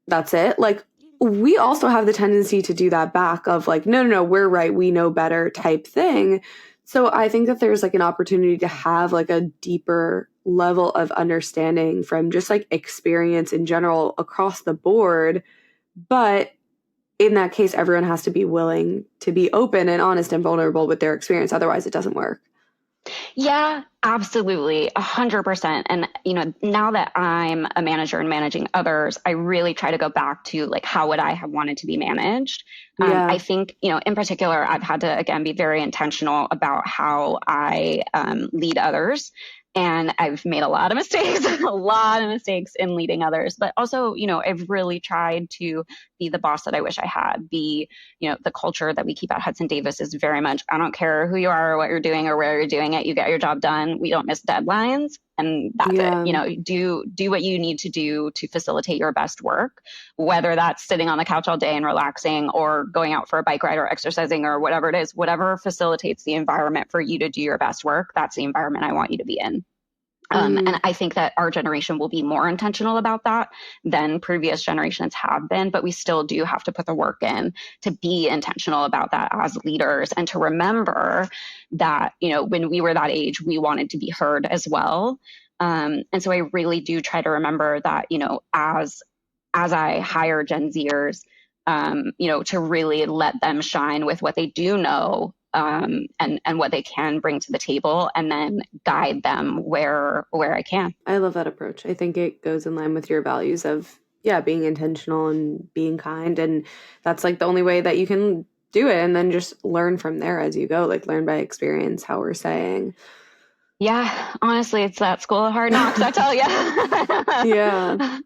that's it. Like we also have the tendency to do that back of like, no, we're right, we know better type thing. So I think that there's like an opportunity to have like a deeper level of understanding from just like experience in general across the board. But in that case, everyone has to be willing to be open and honest and vulnerable with their experience. Otherwise it doesn't work. Yeah, absolutely. 100%. And, now that I'm a manager and managing others, I really try to go back to like, how would I have wanted to be managed? I think, in particular, I've had to, again, be very intentional about how I lead others. And I've made a lot of mistakes, in leading others. But also, I've really tried to be the boss that I wish I had. The culture that we keep at Hudson Davis is very much, I don't care who you are or what you're doing or where you're doing it. You get your job done. We don't miss deadlines. And that's it. Do what you need to do to facilitate your best work, whether that's sitting on the couch all day and relaxing or going out for a bike ride or exercising or whatever it is, whatever facilitates the environment for you to do your best work. That's the environment I want you to be in. And I think that our generation will be more intentional about that than previous generations have been, but we still do have to put the work in to be intentional about that as leaders and to remember that, when we were that age, we wanted to be heard as well. And so I really do try to remember that, as I hire Gen Zers, to really let them shine with what they do know. And what they can bring to the table, and then guide them where I can. I love that approach. I think it goes in line with your values of, being intentional and being kind. And that's like the only way that you can do it. And then just learn from there as you go, like learn by experience, how we're saying. Yeah, honestly, it's that school of hard knocks, I tell you. Yeah.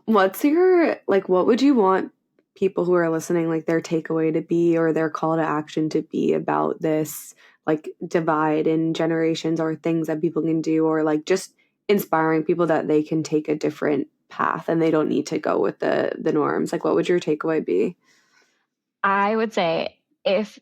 What's your, what would you want people who are listening, like their takeaway to be, or their call to action to be about this, like divide in generations, or things that people can do, or like just inspiring people that they can take a different path and they don't need to go with the norms? Like, what would your takeaway be? I would say if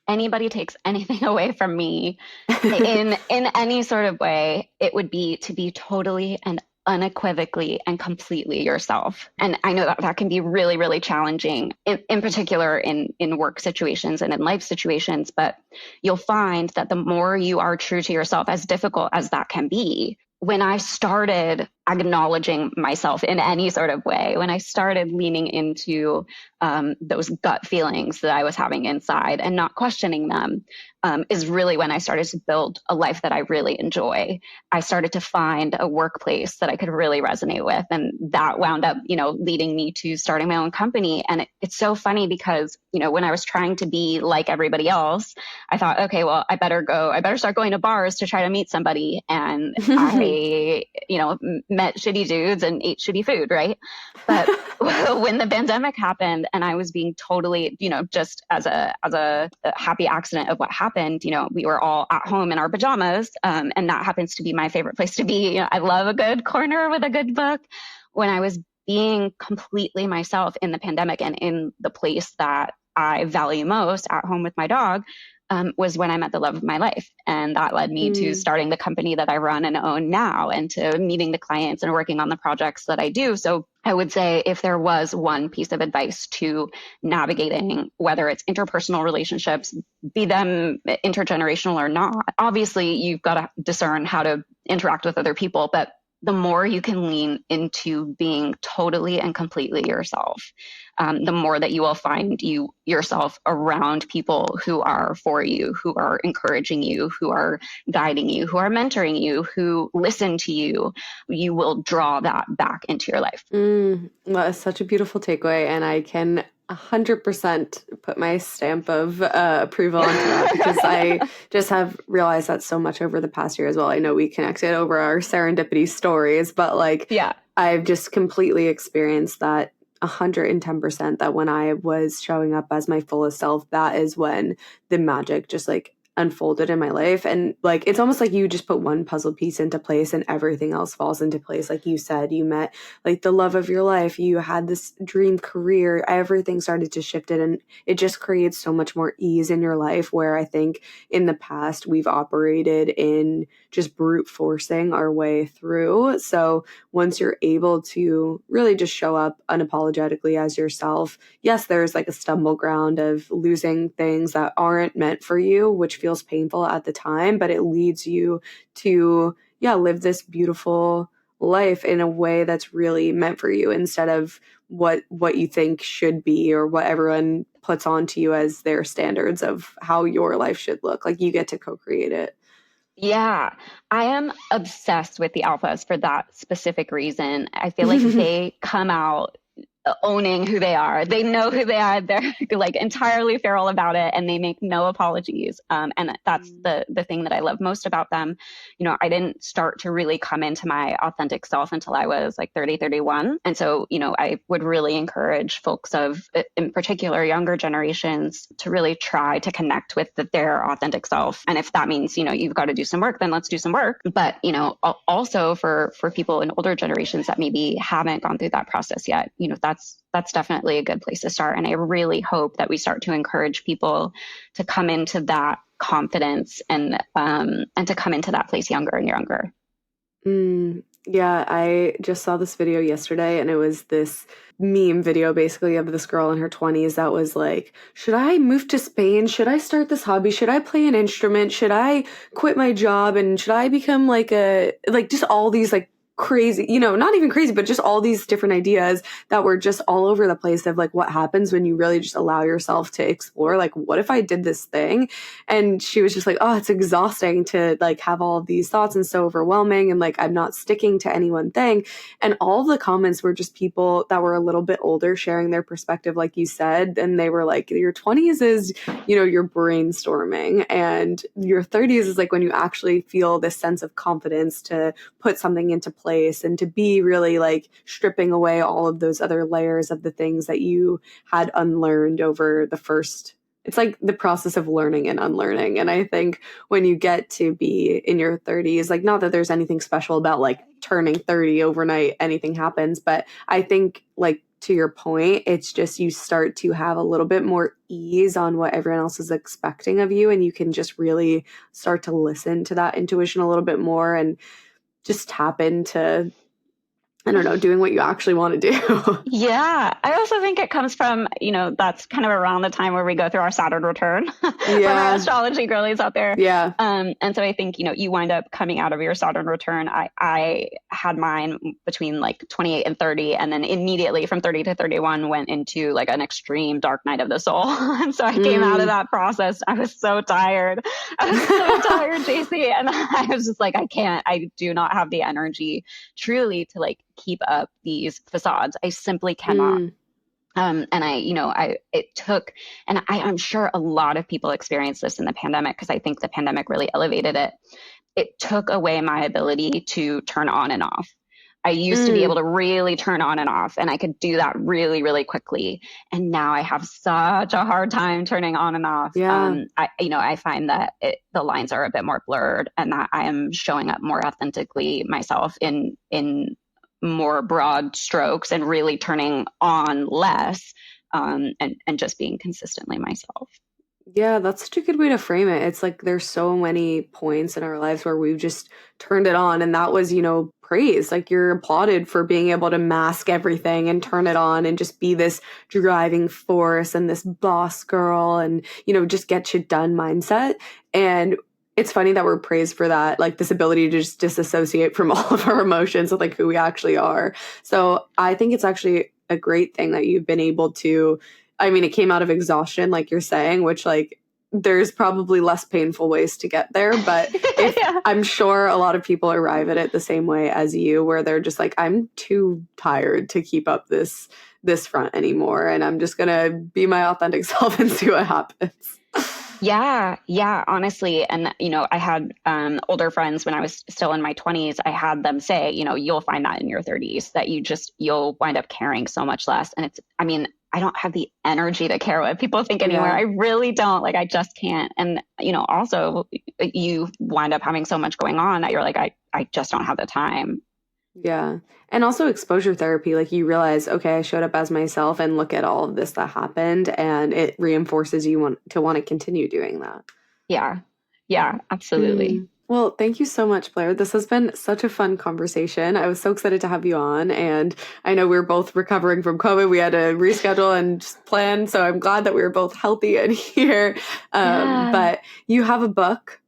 anybody takes anything away from me in any sort of way, it would be to be totally and unequivocally and completely yourself. And I know that can be really, really challenging, in particular in work situations and in life situations. But you'll find that the more you are true to yourself, as difficult as that can be, when I started acknowledging myself in any sort of way, when I started leaning into those gut feelings that I was having inside and not questioning them, is really when I started to build a life that I really enjoy. I started to find a workplace that I could really resonate with. And that wound up, leading me to starting my own company. And it's so funny because, when I was trying to be like everybody else, I thought, okay, well, I better start going to bars to try to meet somebody. And I, met shitty dudes and ate shitty food, right? But when the pandemic happened and I was being totally, just as a happy accident of what happened, we were all at home in our pajamas, and that happens to be my favorite place to be. I love a good corner with a good book. When I was being completely myself in the pandemic and in the place that I value most, at home with my dog, was when I met the love of my life. And that led me to starting the company that I run and own now, and to meeting the clients and working on the projects that I do. So I would say if there was one piece of advice to navigating, whether it's interpersonal relationships, be them intergenerational or not, obviously you've got to discern how to interact with other people, but the more you can lean into being totally and completely yourself, the more that you will find yourself around people who are for you, who are encouraging you, who are guiding you, who are mentoring you, who listen to you. You will draw that back into your life. That is such a beautiful takeaway. And I can 100% put my stamp of approval onto that, because I just have realized that so much over the past year as well. I know we connected over our serendipity stories, but I've just completely experienced that 110%, that when I was showing up as my fullest self, that is when the magic just unfolded in my life. And it's almost like you just put one puzzle piece into place and everything else falls into place. Like you said, you met the love of your life, you had this dream career, everything started to shift it, and it just creates so much more ease in your life, where I think in the past we've operated in just brute forcing our way through. So once you're able to really just show up unapologetically as yourself, yes, there's a stumble ground of losing things that aren't meant for you, which feels painful at the time, but it leads you to live this beautiful life in a way that's really meant for you, instead of what you think should be, or what everyone puts onto you as their standards of how your life should look. You get to co-create it. Yeah, I am obsessed with the alphas for that specific reason. I feel like they come out owning who they are. They know who they are. They're entirely feral about it, and they make no apologies. And that's the thing that I love most about them. I didn't start to really come into my authentic self until I was 30, 31. And so, I would really encourage folks in particular, younger generations, to really try to connect with their authentic self. And if that means, you've got to do some work, then let's do some work. But, also for people in older generations that maybe haven't gone through that process yet, that's definitely a good place to start. And I really hope that we start to encourage people to come into that confidence and to come into that place younger and younger. Yeah, I just saw this video yesterday, and it was this meme video basically of this girl in her 20s that was should I move to Spain? Should I start this hobby? Should I play an instrument? Should I quit my job? And should I become just all these crazy, not even crazy, but just all these different ideas that were just all over the place of what happens when you really just allow yourself to explore, what if I did this thing? And she was just oh, it's exhausting to have all of these thoughts and so overwhelming, and I'm not sticking to any one thing. And all of the comments were just people that were a little bit older sharing their perspective, like you said, and they were your 20s is, you're brainstorming, and your 30s is when you actually feel this sense of confidence to put something into place and to be really stripping away all of those other layers of the things that you had unlearned over the first. It's the process of learning and unlearning. And I think when you get to be in your 30s, not that there's anything special about turning 30 overnight, anything happens, but I think to your point, it's just you start to have a little bit more ease on what everyone else is expecting of you, and you can just really start to listen to that intuition a little bit more and just tap into, I don't know, doing what you actually want to do. Yeah. I also think it comes from, that's kind of around the time where we go through our Saturn return from our astrology girlies out there. Yeah. And so I think, you wind up coming out of your Saturn return. I had mine between 28 and 30. And then immediately from 30 to 31 went into an extreme dark night of the soul. And so I came out of that process. I was so tired. Jacey. And I was just I do not have the energy truly to keep up these facades. I simply cannot. And it took, and I'm sure a lot of people experienced this in the pandemic, because I think the pandemic really elevated it. It took away my ability to turn on and off. I used to be able to really turn on and off, and I could do that really, really quickly. And now I have such a hard time turning on and off. Yeah. I find that the lines are a bit more blurred, and that I am showing up more authentically myself in more broad strokes, and really turning on less, and just being consistently myself. Yeah, that's such a good way to frame it. It's like there's so many points in our lives where we've just turned it on, and that was, praise. Like you're applauded for being able to mask everything and turn it on and just be this driving force and this boss girl and, just get shit done mindset. And it's funny that we're praised for that, like this ability to just disassociate from all of our emotions with like who we actually are. So I think it's actually a great thing that you've been able to, I mean, it came out of exhaustion, like you're saying, which like there's probably less painful ways to get there. But Yeah. I'm sure a lot of people arrive at it the same way as you, where they're just like, I'm too tired to keep up this front anymore. And I'm just going to be my authentic self and see what happens. Yeah, honestly. And, I had older friends when I was still in my 20s. I had them say, you'll find that in your 30s, that you'll wind up caring so much less. And I don't have the energy to care what people think anymore. Yeah. I really don't. Like, I just can't. And, also you wind up having so much going on that you're like, I just don't have the time. Yeah. And also exposure therapy, like you realize, okay, I showed up as myself and look at all of this that happened, and it reinforces you want to continue doing that. Yeah, absolutely. Well, thank you so much, Blair. This has been such a fun conversation. I was so excited to have you on, and I know we're both recovering from COVID. We had to reschedule and just plan, so I'm glad that we were both healthy and here. But you have a book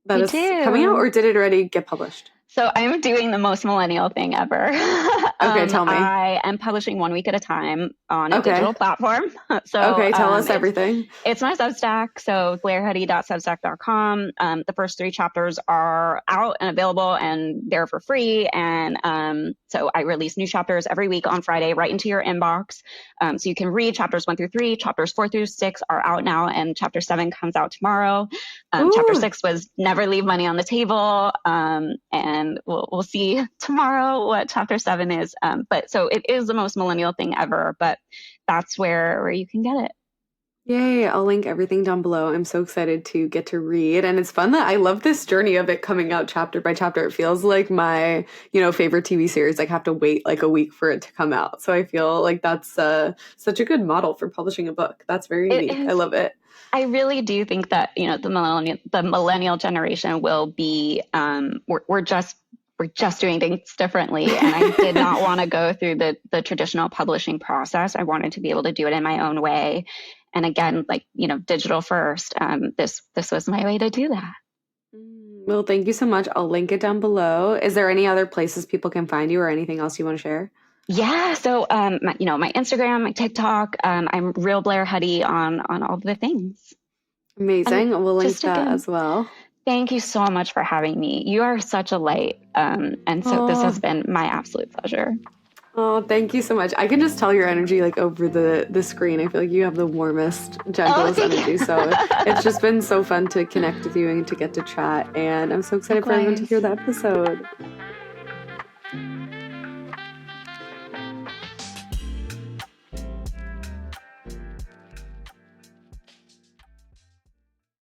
that is coming out, or did it already get published? So I'm doing the most millennial thing ever. Okay, tell me. I am publishing 1 week at a time on a digital platform. So tell us everything. It's my Substack. So blairhuddy.substack.com. The first 3 chapters are out and available, and they're for free. And so I release new chapters every week on Friday right into your inbox. So you can read chapters 1 through 3. Chapters 4 through 6 are out now, and chapter 7 comes out tomorrow. Chapter 6 was Never Leave Money on the Table. And we'll see tomorrow what chapter 7 is. But so it is the most millennial thing ever, but that's where you can get it. Yay. I'll link everything down below. I'm so excited to get to read. And it's fun that I love this journey of it coming out chapter by chapter. It feels like my, favorite TV series. Like have to wait like a week for it to come out. So I feel like that's such a good model for publishing a book. That's very unique. I love it. I really do think that, the millennial generation will be, we're just doing things differently. And I did not want to go through the traditional publishing process. I wanted to be able to do it in my own way. And again, like, digital first, this was my way to do that. Well, thank you so much. I'll link it down below. Is there any other places people can find you or anything else you want to share? Yeah. So, my Instagram, my TikTok, I'm real Blair Huddy on all the things. Amazing. We'll link that as well. Thank you so much for having me. You are such a light. And so this has been my absolute pleasure. Oh, thank you so much. I can just tell your energy like over the screen. I feel like you have the warmest, gentlest energy. So it's just been so fun to connect with you and to get to chat. And I'm so excited for everyone to hear the episode.